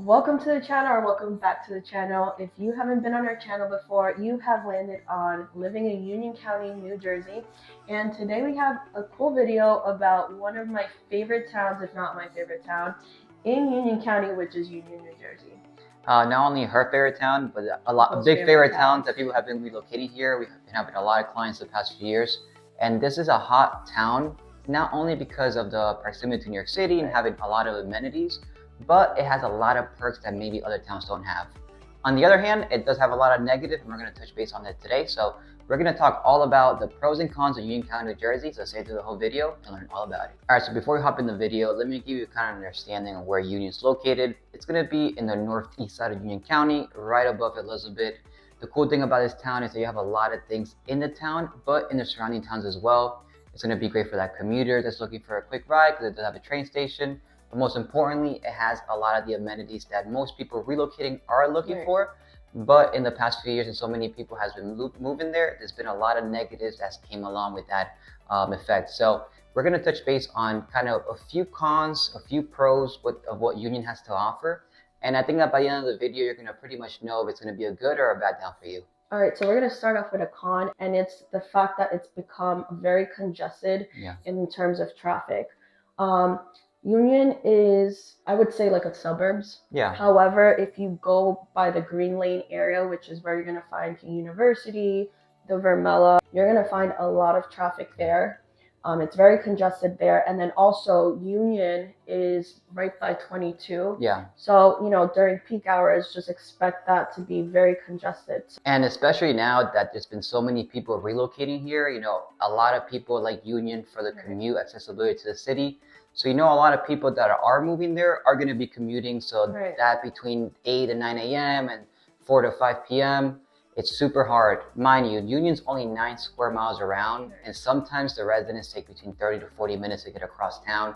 Welcome to the channel, or welcome back to the channel. If you haven't been on our channel before, you have landed on living in Union County, New Jersey. And today we have a cool video about one of my favorite towns, if not my favorite town, in Union County, which is Union, New Jersey. Not only her favorite town, but a big favorite towns that people have been relocating here. We've been having a lot of clients the past few years. And this is a hot town, not only because of the proximity to New York City and having a lot of amenities, but it has a lot of perks that maybe other towns don't have. On the other hand, it does have a lot of negative, and we're going to touch base on it today. So we're going to talk all about the pros and cons of Union County, New Jersey. So stay through the whole video and learn all about it. All right, so before we hop in the video, let me give you kind of an understanding of where Union is located. It's going to be in the northeast side of Union County, right above Elizabeth. The cool thing about this town is that you have a lot of things in the town, but in the surrounding towns as well. It's going to be great for that commuter that's looking for a quick ride because it does have a train station. But most importantly, it has a lot of the amenities that most people relocating are looking for. But in the past few years, and so many people has been moving there, there's been a lot of negatives that came along with that effect. So we're going to touch base on kind of a few cons, a few pros of what Union has to offer. And I think that by the end of the video, you're going to pretty much know if it's going to be a good or a bad town for you. All right, so we're going to start off with a con, and it's the fact that it's become very congested in terms of traffic. Union is, I would say, like a suburbs. Yeah. However, if you go by the Green Lane area, which is where you're going to find the university, the Vermella, you're going to find a lot of traffic there. It's very congested there. And then also Union is right by 22. Yeah. So, you know, during peak hours, just expect that to be very congested. And especially now that there's been so many people relocating here, you know, a lot of people like Union for the commute, accessibility to the city. So, you know, a lot of people that are moving there are going to be commuting. So that between 8 and 9 a.m. and 4 to 5 p.m., it's super hard. Mind you, Union's only 9 square miles around, and sometimes the residents take between 30 to 40 minutes to get across town.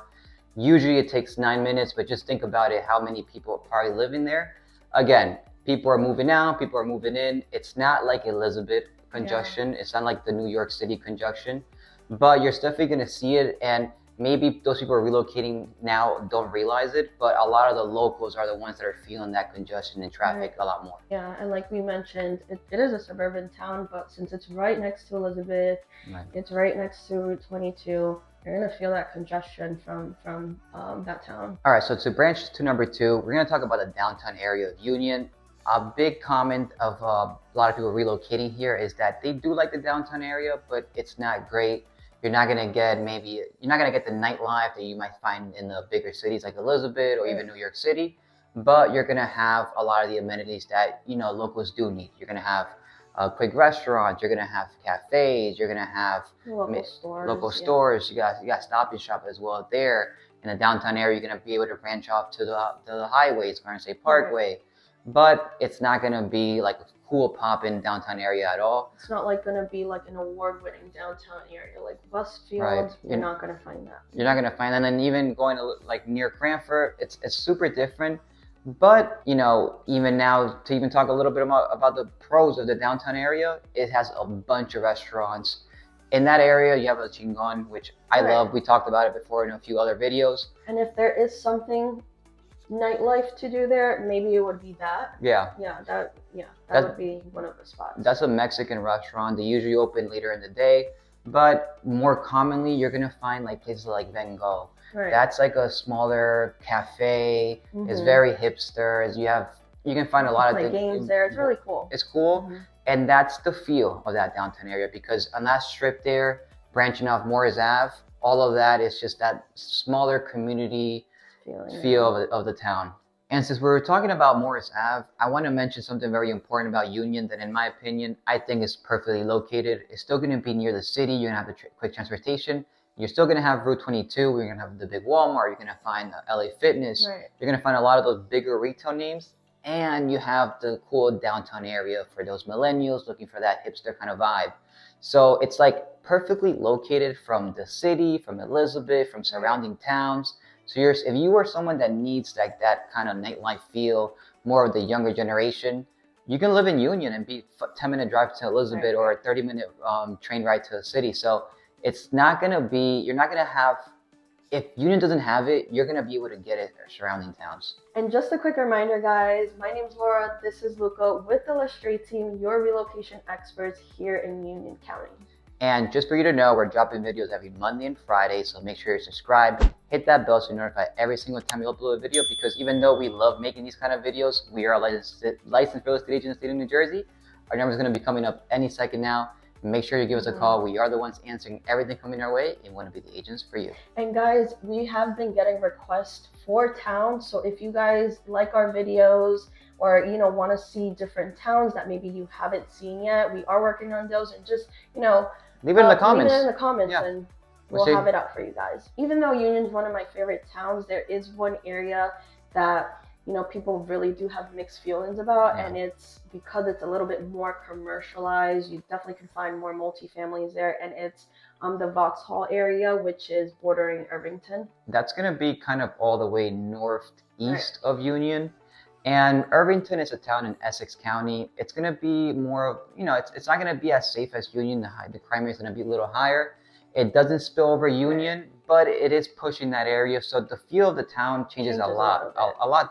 Usually it takes 9 minutes, but just think about it, how many people are probably living there. Again, people are moving out, people are moving in. It's not like Elizabeth congestion. It's not like the New York City congestion, but you're definitely going to see it. And maybe those people are relocating now don't realize it, but a lot of the locals are the ones that are feeling that congestion and traffic a lot more. Yeah, and like we mentioned, it is a suburban town, but since it's right next to Elizabeth, it's right next to Route 22, you're going to feel that congestion from that town. All right, so to branch to number 2, we're going to talk about the downtown area of Union. A big comment of a lot of people relocating here is that they do like the downtown area, but it's not great. You're not gonna get the nightlife that you might find in the bigger cities like Elizabeth or even New York City, but you're gonna have a lot of the amenities that, you know, locals do need. You're gonna have quick restaurants, you're gonna have cafes, you're gonna have local stores. You got Stop and Shop as well there. In the downtown area, you're gonna be able to branch off to the highways, Garden State Parkway, but it's not gonna be like a cool pop-in downtown area at all. It's not like gonna be like an award-winning downtown area like Westfield. You're not gonna find that. You're not gonna find that. And then even going to like near Cranford, it's super different. But you know, even now, to even talk a little bit about the pros of the downtown area, it has a bunch of restaurants. In that area, you have a Chingon, which I love. We talked about it before in a few other videos. And if there is something nightlife to do there, maybe it would be that. That would be one of the spots. That's a Mexican restaurant. They usually open later in the day, but more commonly you're gonna find like places like Van Gogh. That's like a smaller cafe. It's very hipster. You can find a lot of games there. It's really cool. It's cool. And that's the feel of that downtown area, because on that strip there, branching off Morris Ave, all of that is just that smaller community feel of the town. And since we were talking about Morris Ave, I want to mention something very important about Union that, in my opinion, I think is perfectly located. It's still going to be near the city. You're going to have the quick transportation. You're still going to have Route 22. You're going to have the big Walmart. You're going to find LA Fitness. You're going to find a lot of those bigger retail names. And you have the cool downtown area for those millennials looking for that hipster kind of vibe. So it's like perfectly located from the city, from Elizabeth, from surrounding towns. So if you are someone that needs like that kind of nightlife feel, more of the younger generation, you can live in Union and be 10-minute drive to Elizabeth or a 30-minute train ride to the city. So it's not going to be, you're not going to have if Union doesn't have it, you're going to be able to get it surrounding towns. And just a quick reminder, guys, my name's Laura, this is Luca with the Lestrade team, your relocation experts here in Union County. And just for you to know, we're dropping videos every Monday and Friday, so make sure you're subscribed, hit that bell so you're notified every single time we upload a video, because even though we love making these kind of videos, we are a licensed real estate agent in the state of New Jersey. Our number is going to be coming up any second now. Make sure you give us a call. We are the ones answering everything coming our way and want to be the agents for you. And guys, we have been getting requests for towns, so if you guys like our videos or want to see different towns that maybe you haven't seen yet, we are working on those, and just leave it in the comments. Leave it in the comments, yeah. And we'll have it out for you guys. Even though Union's one of my favorite towns, there is one area that people really do have mixed feelings about, and it's because it's a little bit more commercialized. You definitely can find more multifamilies there, and it's the Vauxhall area, which is bordering Irvington. That's going to be kind of all the way northeast of Union. And Irvington is a town in Essex County. It's going to be more of, it's not going to be as safe as Union. The crime rate is going to be a little higher. It doesn't spill over Union, but it is pushing that area. So the feel of the town changes a lot.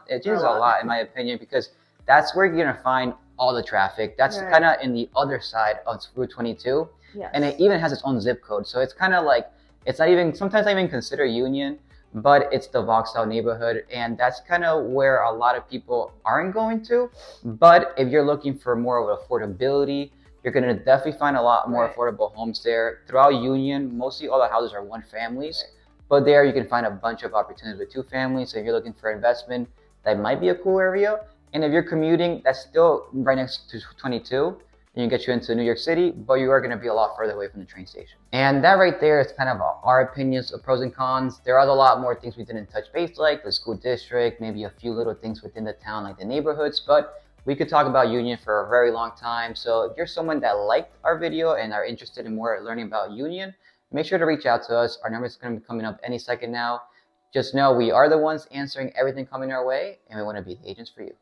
It changes a lot, in my opinion, because that's where you're going to find all the traffic. That's kind of in the other side of Route 22. Yes. And it even has its own zip code. So it's kind of like, sometimes I even consider Union, but it's the Vauxhall neighborhood, and that's kind of where a lot of people aren't going to. But if you're looking for more of affordability, you're going to definitely find a lot more affordable homes there. Throughout Union, mostly all the houses are one families, but there you can find a bunch of opportunities with two families. So if you're looking for investment, that might be a cool area. And if you're commuting, that's still right next to 22. And you get you into New York City, but you are going to be a lot further away from the train station. And that right there is kind of our opinions of pros and cons. There are a lot more things we didn't touch base, like the school district, maybe a few little things within the town, like the neighborhoods, but we could talk about Union for a very long time. So if you're someone that liked our video and are interested in more learning about Union, make sure to reach out to us. Our number is going to be coming up any second now. Just know we are the ones answering everything coming our way, and we want to be the agents for you.